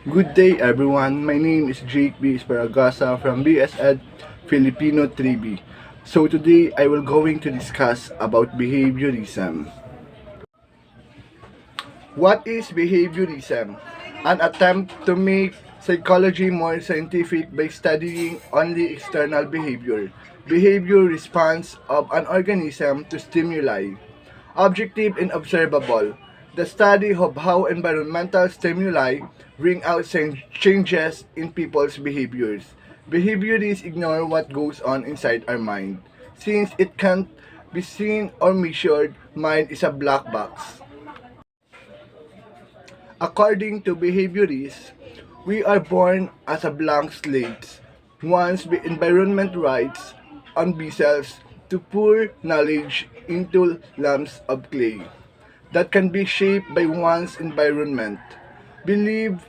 Good day everyone, my name is Jake B. Esparagasa from BSED Filipino 3B. So today I will going to discuss about behaviorism. What is behaviorism? An attempt to make psychology more scientific by studying only external behavior. Behavior response of an organism to stimuli. Objective and observable. The study of how environmental stimuli bring out changes in people's behaviors. Behaviorists ignore what goes on inside our mind. Since it can't be seen or measured, mind is a black box. According to behaviorists, we are born as a blank slate. Once the environment writes on vessels to pour knowledge into lumps of clay that can be shaped by one's environment. Believe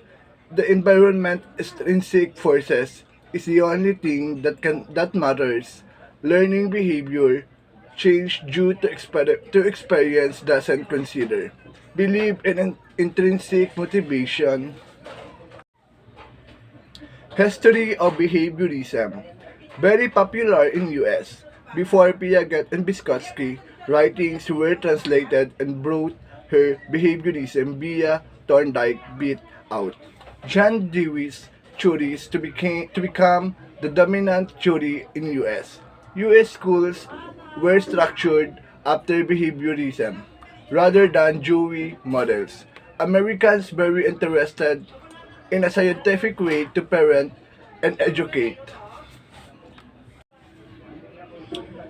the environment intrinsic forces is the only thing that matters. Learning behavior change due to experience doesn't consider. Believe in an intrinsic motivation. History of behaviorism. Very popular in US. Before Piaget and Vygotsky, writings were translated and brought her behaviorism via Thorndike beat out. John Dewey's theories to become the dominant theory in US. US schools were structured after behaviorism rather than Dewey models. Americans very interested in a scientific way to parent and educate.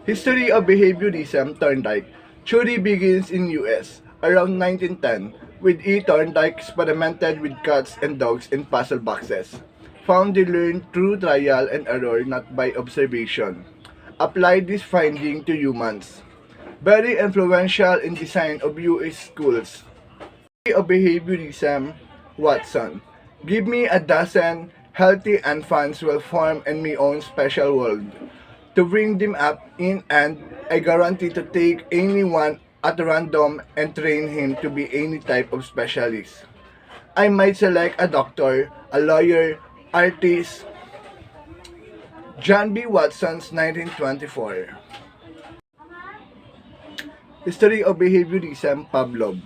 History of behaviorism Thorndike. Theory begins in US around 1910 with E. Thorndike experimented with cats and dogs in puzzle boxes. Found they learned through trial and error, not by observation. Applied this finding to humans. Very influential in design of US schools. Theory of behaviorism Watson. Give me a dozen healthy infants will form in my own special world. To bring them up in and I guarantee to take anyone at random and train him to be any type of specialist. I might select a doctor, a lawyer, artist. John B. Watson's 1924. History of behaviorism Pavlov.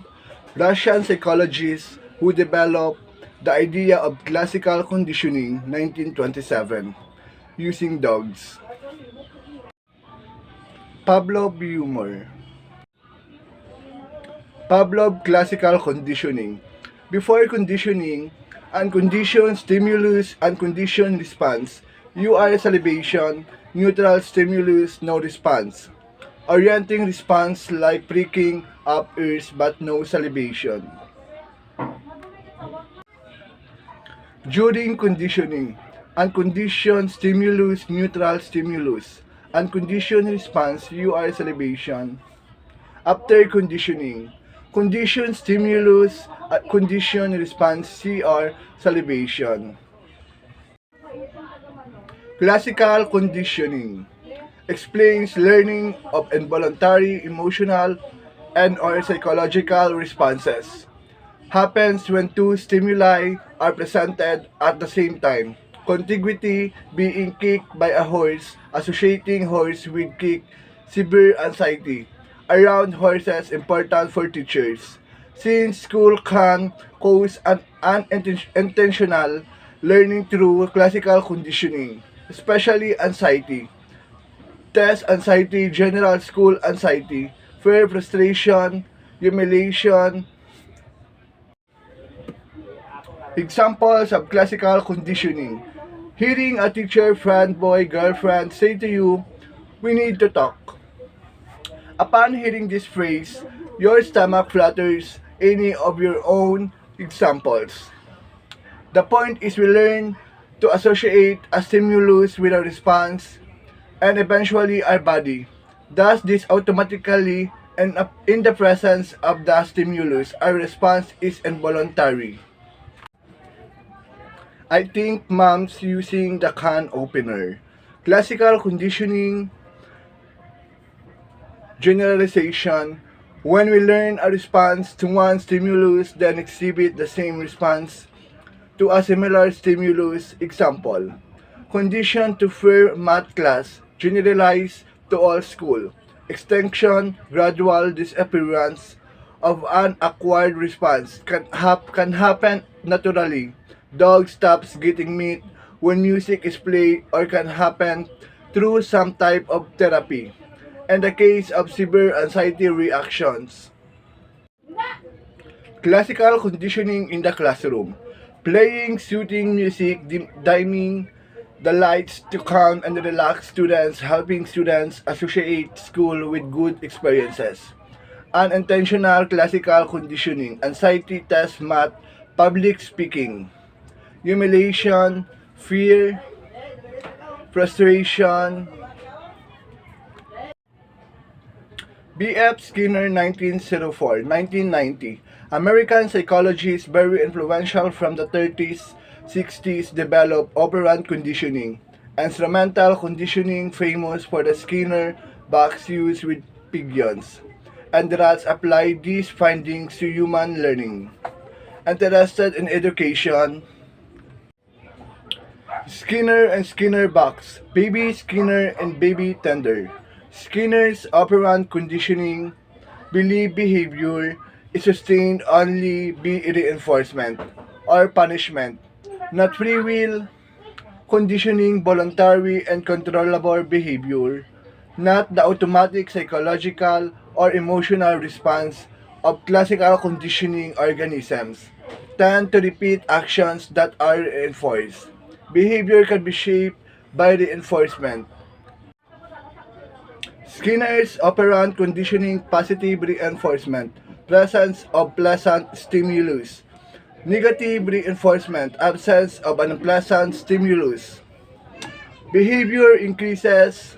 Russian psychologist who developed the idea of classical conditioning 1927 using dogs. Pavlov humor. Pavlov classical conditioning. Before conditioning, unconditioned stimulus, unconditioned response. You are salivation, neutral stimulus, no response. Orienting response like pricking up ears but no salivation. During conditioning, unconditioned stimulus, neutral stimulus. Unconditioned response, you are salivation. After conditioning, conditioned stimulus, conditioned response, CR, salivation. Classical conditioning explains learning of involuntary, emotional, and or psychological responses. Happens when two stimuli are presented at the same time. Contiguity, being kicked by a horse, associating horse with kick, severe anxiety around horses important for teachers. Since school can cause an unintentional learning through classical conditioning, especially anxiety. Test anxiety, general school anxiety, fear, frustration, humiliation. Examples of classical conditioning. Hearing a teacher, friend, boy, girlfriend say to you, "We need to talk." Upon hearing this phrase, your stomach flutters. Any of your own examples. The point is we learn to associate a stimulus with a response and eventually our body. Thus, this automatically and in the presence of the stimulus, our response is involuntary. I think mom's using the can opener. Classical conditioning generalization. When we learn a response to one stimulus, then exhibit the same response to a similar stimulus. Example, condition to fear math class, generalize to all school. Extinction, gradual disappearance of an acquired response can happen naturally. Dog stops getting meat when music is played or can happen through some type of therapy. In the case of severe anxiety reactions, classical conditioning in the classroom. Playing soothing music, dimming the lights to calm and relax students, helping students associate school with good experiences. Unintentional classical conditioning, anxiety test math, public speaking, humiliation, fear, frustration. B.F. Skinner 1904-1990, American psychologist very influential from the 30s, 60s developed operant conditioning, instrumental conditioning famous for the Skinner box used with pigeons, and rats applied these findings to human learning. Interested in education, Skinner and Skinner box, Baby Skinner and Baby Tender. Skinner's operant conditioning belief behavior is sustained only by reinforcement or punishment, not free will conditioning, voluntary and controllable behavior, not the automatic psychological or emotional response of classical conditioning organisms, tend to repeat actions that are reinforced. Behavior can be shaped by reinforcement. Skinner's operant conditioning positive reinforcement, presence of pleasant stimulus. Negative reinforcement, absence of unpleasant stimulus. Behavior increases,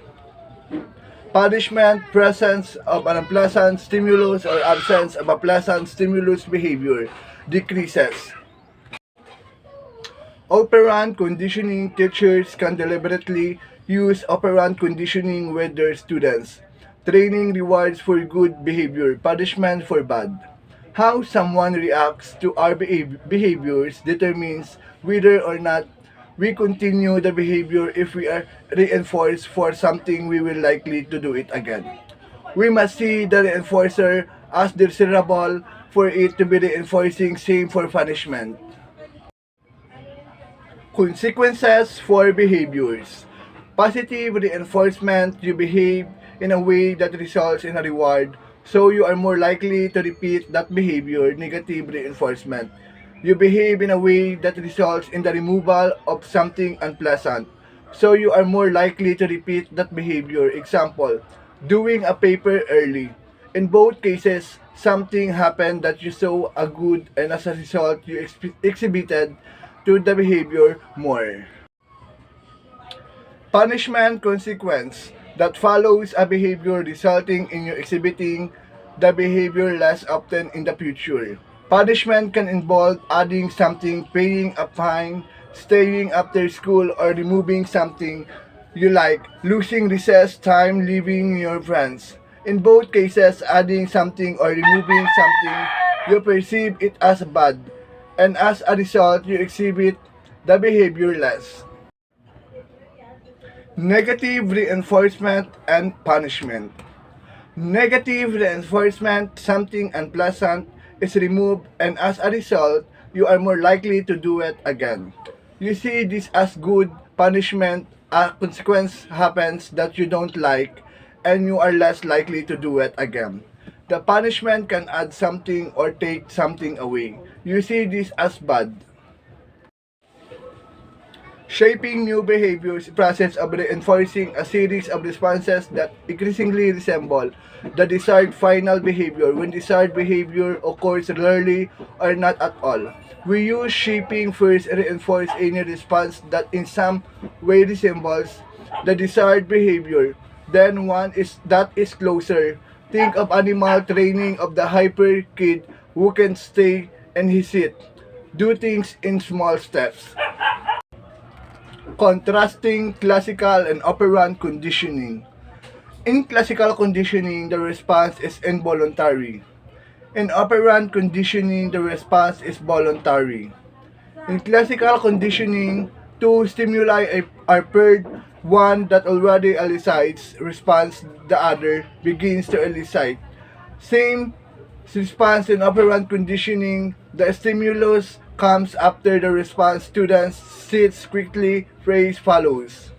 punishment, presence of unpleasant stimulus or absence of a pleasant stimulus behavior decreases. Operant conditioning, teachers can deliberately use operant conditioning with their students. Training rewards for good behavior, punishment for bad. How someone reacts to our behaviors determines whether or not we continue the behavior. If we are reinforced for something, we will likely to do it again. We must see the reinforcer as desirable for it to be reinforcing, same for punishment. Consequences for behaviors. Positive reinforcement, you behave in a way that results in a reward, so you are more likely to repeat that behavior. Negative reinforcement, you behave in a way that results in the removal of something unpleasant, so you are more likely to repeat that behavior. Example, doing a paper early. In both cases, something happened that you saw a good and as a result you exhibited to the behavior more. Punishment consequence that follows a behavior resulting in you exhibiting the behavior less often in the future. Punishment can involve adding something, paying a fine, staying after school, or removing something you like, losing recess time, leaving your friends. In both cases, adding something or removing something, you perceive it as bad, and as a result, you exhibit the behavior less. Negative reinforcement and punishment. Negative reinforcement, something unpleasant, is removed, and as a result, you are more likely to do it again. You see this as good punishment, a consequence happens that you don't like, and you are less likely to do it again. The punishment can add something or take something away. You see this as bad. Shaping new behaviors, process of reinforcing a series of responses that increasingly resemble the desired final behavior. When desired behavior occurs rarely or not at all, we use shaping first reinforce any response that in some way resembles the desired behavior. Then one is that is closer. Think of animal training of the hyper kid who can stay in his seat. Do things in small steps. Contrasting classical and operant conditioning. In classical conditioning, the response is involuntary. In operant conditioning, the response is voluntary. In classical conditioning, two stimuli are paired, one that already elicites response, the other begins to elicit. Same response in operant conditioning, the stimulus comes after the response, students sits quickly, phrase follows.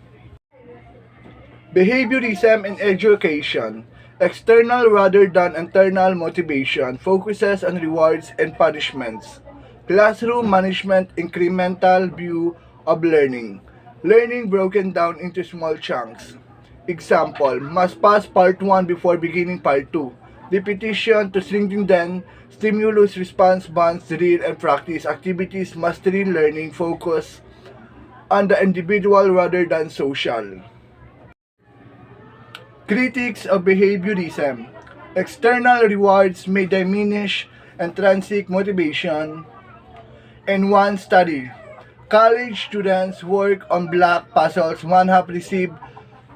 Behaviorism in education. External rather than internal motivation focuses on rewards and punishments. Classroom management incremental view of learning. Learning broken down into small chunks. Example, must pass part 1 before beginning part 2. Repetition to strengthen stimulus response bonds drill and practice activities mastery learning focus on the individual rather than social. Critics of behaviorism. External rewards may diminish intrinsic motivation. In one study, college students work on block puzzles. One half received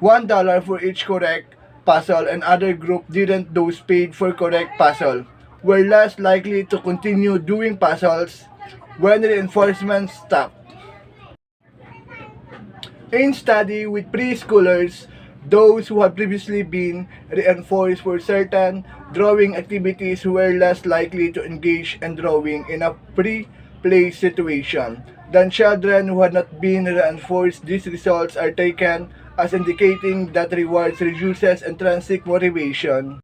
$1 for each correct puzzle and other group didn't. Those paid for correct puzzle were less likely to continue doing puzzles when reinforcement stopped. In study with preschoolers, those who had previously been reinforced for certain drawing activities were less likely to engage in drawing in a pre-play situation than children who had not been reinforced. These results are taken as indicating that rewards reduces intrinsic motivation.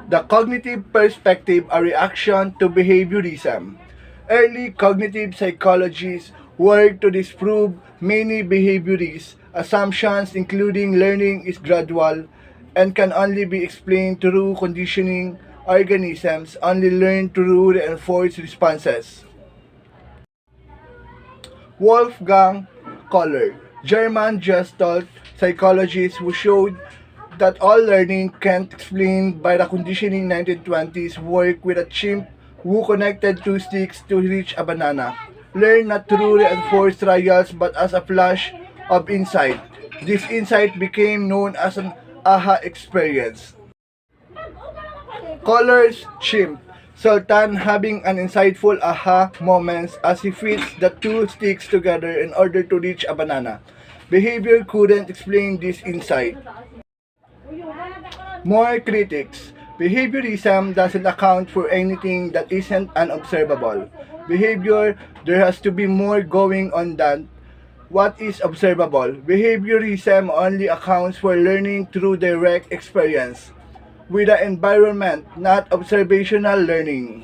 The cognitive perspective, a reaction to behaviorism. Early cognitive psychologists worked to disprove many behaviorist assumptions, including learning is gradual and can only be explained through conditioning. Organisms only learn through reinforced responses. Wolfgang Kohler, German Gestalt psychologist who showed that all learning can't explained by the conditioning 1920s work with a chimp who connected two sticks to reach a banana. Learn not through reinforced trials but as a flash of insight. This insight became known as an aha experience. Colors chimp. Sultan having an insightful aha moments as he fits the two sticks together in order to reach a banana. Behavior couldn't explain this insight. More critics. Behaviorism doesn't account for anything that isn't unobservable. Behavior, there has to be more going on than what is observable. Behaviorism only accounts for learning through direct experience with the environment, not observational learning.